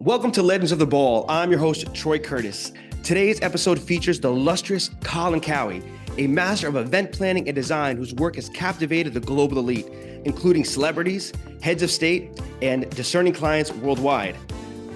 Welcome to Legends of the Ball. I'm your host, Troy Curtis. Today's episode features the illustrious Colin Cowie, a master of event planning and design whose work has captivated the global elite, including celebrities, heads of state, and discerning clients worldwide.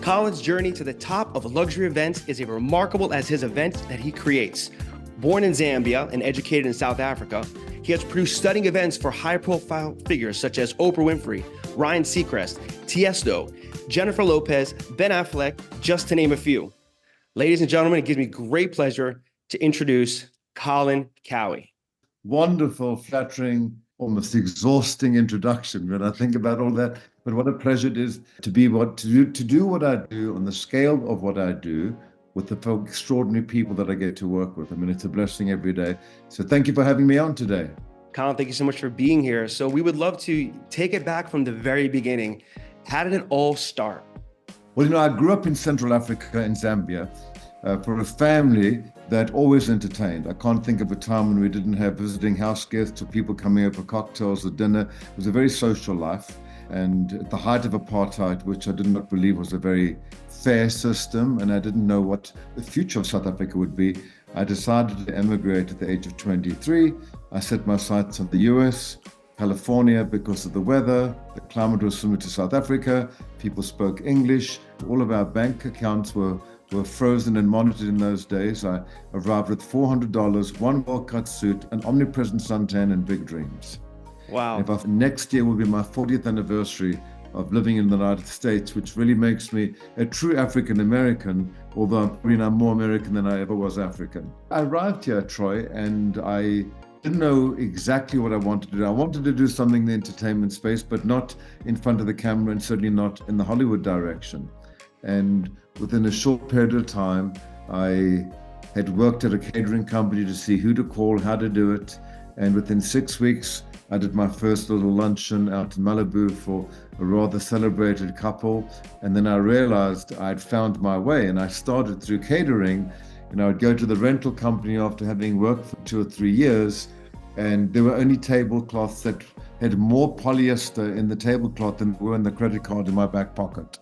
Colin's journey to the top of luxury events is as remarkable as his events that he creates. Born in Zambia and educated in South Africa, he has produced stunning events for high-profile figures such as Oprah Winfrey, Ryan Seacrest, Tiesto, Jennifer Lopez, Ben Affleck, just to name a few. Ladies and gentlemen, it gives me great pleasure to introduce Colin Cowie. Wonderful, flattering, almost exhausting introduction when I think about all that. But what a pleasure it is to do what I do on the scale of what I do with the extraordinary people that I get to work with. I mean, it's a blessing every day. So thank you for having me on today. Colin, thank you so much for being here. So we would love to take it back from the very beginning. How did it all start? Well, I grew up in Central Africa, in Zambia, for a family that always entertained. I can't think of a time when we didn't have visiting house guests or people coming over for cocktails or dinner. It was a very social life. And at the height of apartheid, which I did not believe was a very fair system, and I didn't know what the future of South Africa would be, I decided to emigrate at the age of 23. I set my sights on the US, California, because of the weather. The climate was similar to South Africa. People spoke English. All of our bank accounts were frozen and monitored in those days. I arrived with $400, one well-cut suit, an omnipresent suntan, and big dreams. Wow. Next year will be my 40th anniversary of living in the United States, which really makes me a true African American, although I'm probably now more American than I ever was African. I arrived here, Troy, and I didn't know exactly what I wanted to do. I wanted to do something in the entertainment space, but not in front of the camera and certainly not in the Hollywood direction. And within a short period of time, I had worked at a catering company to see who to call, how to do it. And within 6 weeks, I did my first little luncheon out in Malibu for a rather celebrated couple. And then I realized I'd found my way, and I started through catering. I would go to the rental company after having worked for 2 or 3 years, and there were only tablecloths that had more polyester in the tablecloth than were in the credit card in my back pocket.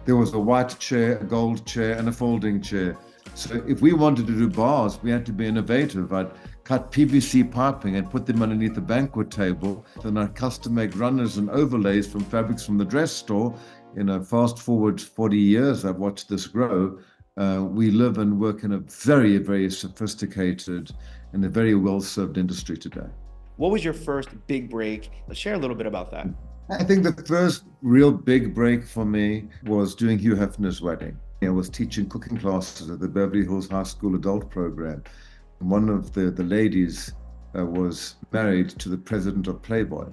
There was a white chair, a gold chair, and a folding chair. So if we wanted to do bars, we had to be innovative. I'd cut PVC piping and put them underneath the banquet table. Then I'd custom make runners and overlays from fabrics from the dress store. Fast forward 40 years, I've watched this grow. We live and work in a very, very sophisticated and a very well-served industry today. What was your first big break? Let's share a little bit about that. I think the first real big break for me was doing Hugh Hefner's wedding. I was teaching cooking classes at the Beverly Hills High School adult program. One of the ladies was married to the president of Playboy,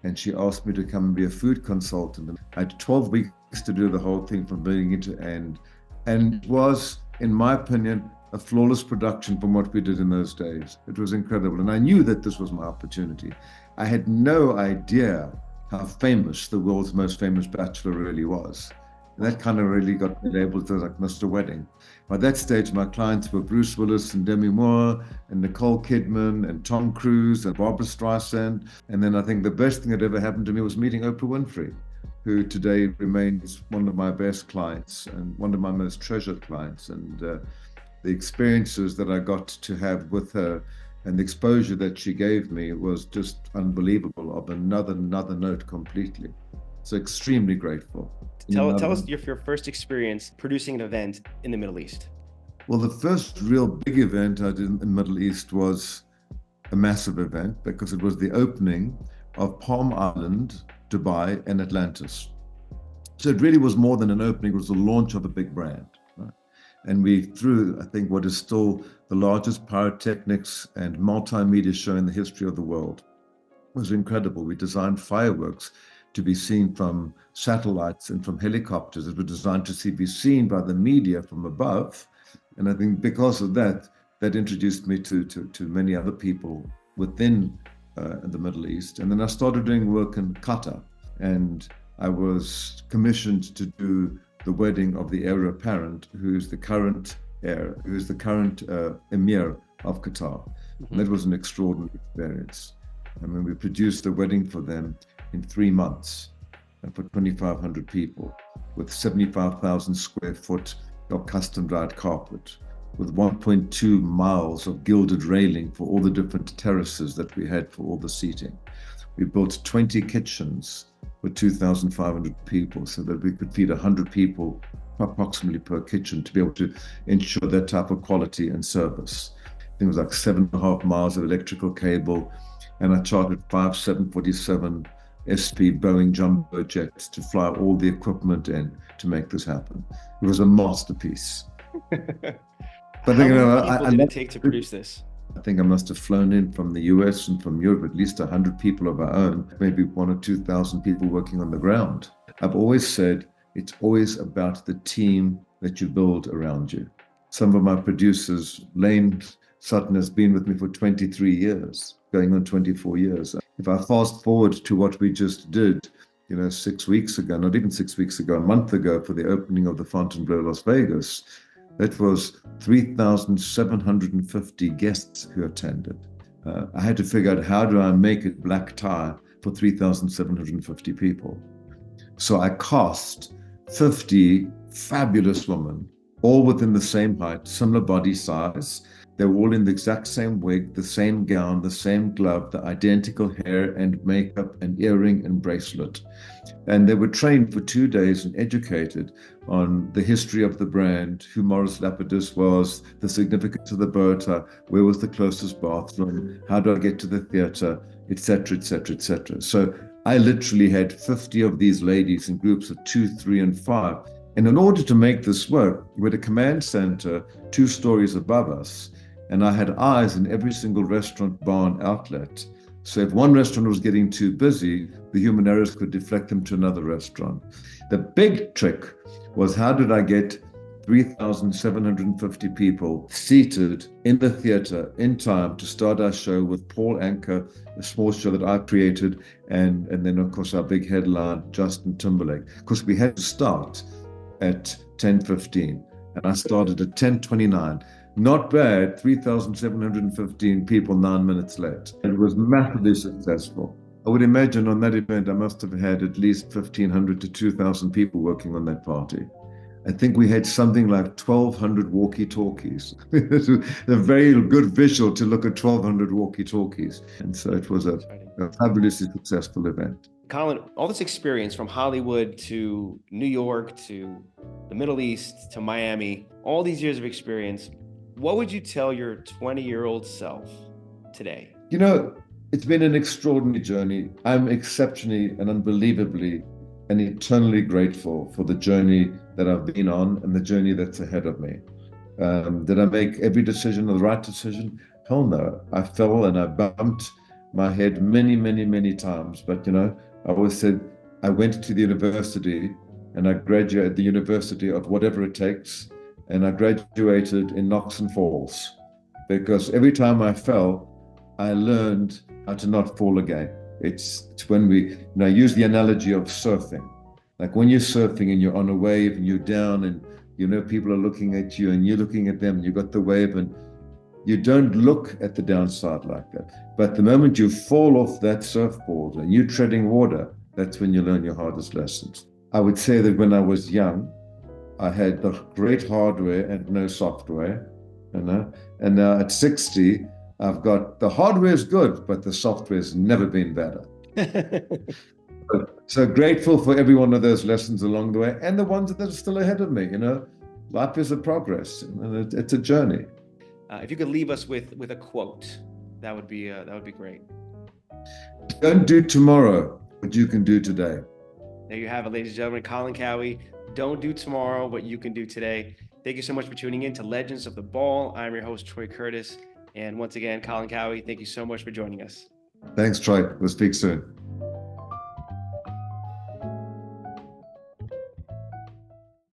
and she asked me to come and be a food consultant. I had 12 weeks to do the whole thing from beginning to end. And it was, in my opinion, a flawless production from what we did in those days. It was incredible. And I knew that this was my opportunity. I had no idea how famous the world's most famous bachelor really was. And that kind of really got me labeled as like Mr. Wedding. By that stage, my clients were Bruce Willis and Demi Moore and Nicole Kidman and Tom Cruise and Barbara Streisand. And then I think the best thing that ever happened to me was meeting Oprah Winfrey, who today remains one of my best clients and one of my most treasured clients. And the experiences that I got to have with her and the exposure that she gave me was just unbelievable, of another note completely. So extremely grateful. Tell us your first experience producing an event in the Middle East. Well, the first real big event I did in the Middle East was a massive event because it was the opening of Palm Island, Dubai, and Atlantis. So it really was more than an opening, it was the launch of a big brand. Right? And we threw, I think, what is still the largest pyrotechnics and multimedia show in the history of the world. It was incredible. We designed fireworks to be seen from satellites and from helicopters. It was designed to be seen by the media from above. And I think because of that, that introduced me to many other people within the Middle East. And then I started doing work in Qatar, and I was commissioned to do the wedding of the heir apparent, who's the current emir of Qatar. And that was an extraordinary experience. I mean, we produced a wedding for them in 3 months. for 2,500 people, with 75,000 square foot of custom dyed carpet, with 1.2 miles of gilded railing for all the different terraces that we had for all the seating. We built 20 kitchens for 2,500 people so that we could feed 100 people approximately per kitchen to be able to ensure that type of quality and service. I think it was like 7.5 miles of electrical cable, and I chartered 5 747 SP Boeing jumbo jets to fly all the equipment in to make this happen. It was a masterpiece. But how many people did it take to produce this? I think I must have flown in from the US and from Europe, at least 100 people of our own, maybe 1,000 or 2,000 people working on the ground. I've always said it's always about the team that you build around you. Some of my producers, Lane Sutton has been with me for 23 years, going on 24 years. If I fast forward to what we just did, 6 weeks ago, not even 6 weeks ago, a month ago for the opening of the Fontainebleau Las Vegas, that was 3,750 guests who attended. I had to figure out how do I make it black tie for 3,750 people. So I cast 50 fabulous women, all within the same height, similar body size. They were all in the exact same wig, the same gown, the same glove, the identical hair and makeup and earring and bracelet. And they were trained for 2 days and educated on the history of the brand, who Morris Lapidus was, the significance of the bow tie, where was the closest bathroom, how do I get to the theater, etc., etc., etc. So I literally had 50 of these ladies in groups of 2, 3, and 5. And in order to make this work, we had a command center 2 stories above us, and I had eyes in every single restaurant, bar, and outlet. So if one restaurant was getting too busy, the human errors could deflect them to another restaurant. The big trick was, how did I get 3,750 people seated in the theater in time to start our show with Paul Anka, a small show that I created, and then of course our big headline, Justin Timberlake. Because we had to start at 10:15, and I started at 10:29. Not bad, 3,715 people 9 minutes late. It was massively successful. I would imagine on that event, I must have had at least 1,500 to 2,000 people working on that party. I think we had something like 1,200 walkie-talkies. A very good visual to look at 1,200 walkie-talkies. And so it was a fabulously successful event. Colin, all this experience from Hollywood to New York to the Middle East to Miami, all these years of experience, what would you tell your 20-year-old self today? It's been an extraordinary journey. I'm exceptionally and unbelievably and eternally grateful for the journey that I've been on and the journey that's ahead of me. Did I make every decision the right decision? Hell no. I fell and I bumped my head many, many, many times. But, I always said I went to the university and I graduated at the university of whatever it takes. And I graduated in knocks and falls, because every time I fell, I learned how to not fall again. It's when I use the analogy of surfing. Like when you're surfing and you're on a wave and you're down and people are looking at you and you're looking at them and you've got the wave, and you don't look at the downside like that. But the moment you fall off that surfboard and you're treading water, that's when you learn your hardest lessons. I would say that when I was young, I had the great hardware and no software, and now at 60, I've got the hardware is good, but the software has never been better. So grateful for every one of those lessons along the way, and the ones that are still ahead of me. Life is a progress, and it's a journey. If you could leave us with a quote, that would be great. Don't do tomorrow what you can do today. There you have it, ladies and gentlemen. Colin Cowie. Don't do tomorrow what you can do today. Thank you so much for tuning in to Legends of the Ball. I'm your host, Troy Curtis. And once again, Colin Cowie, thank you so much for joining us. Thanks, Troy. We'll speak soon.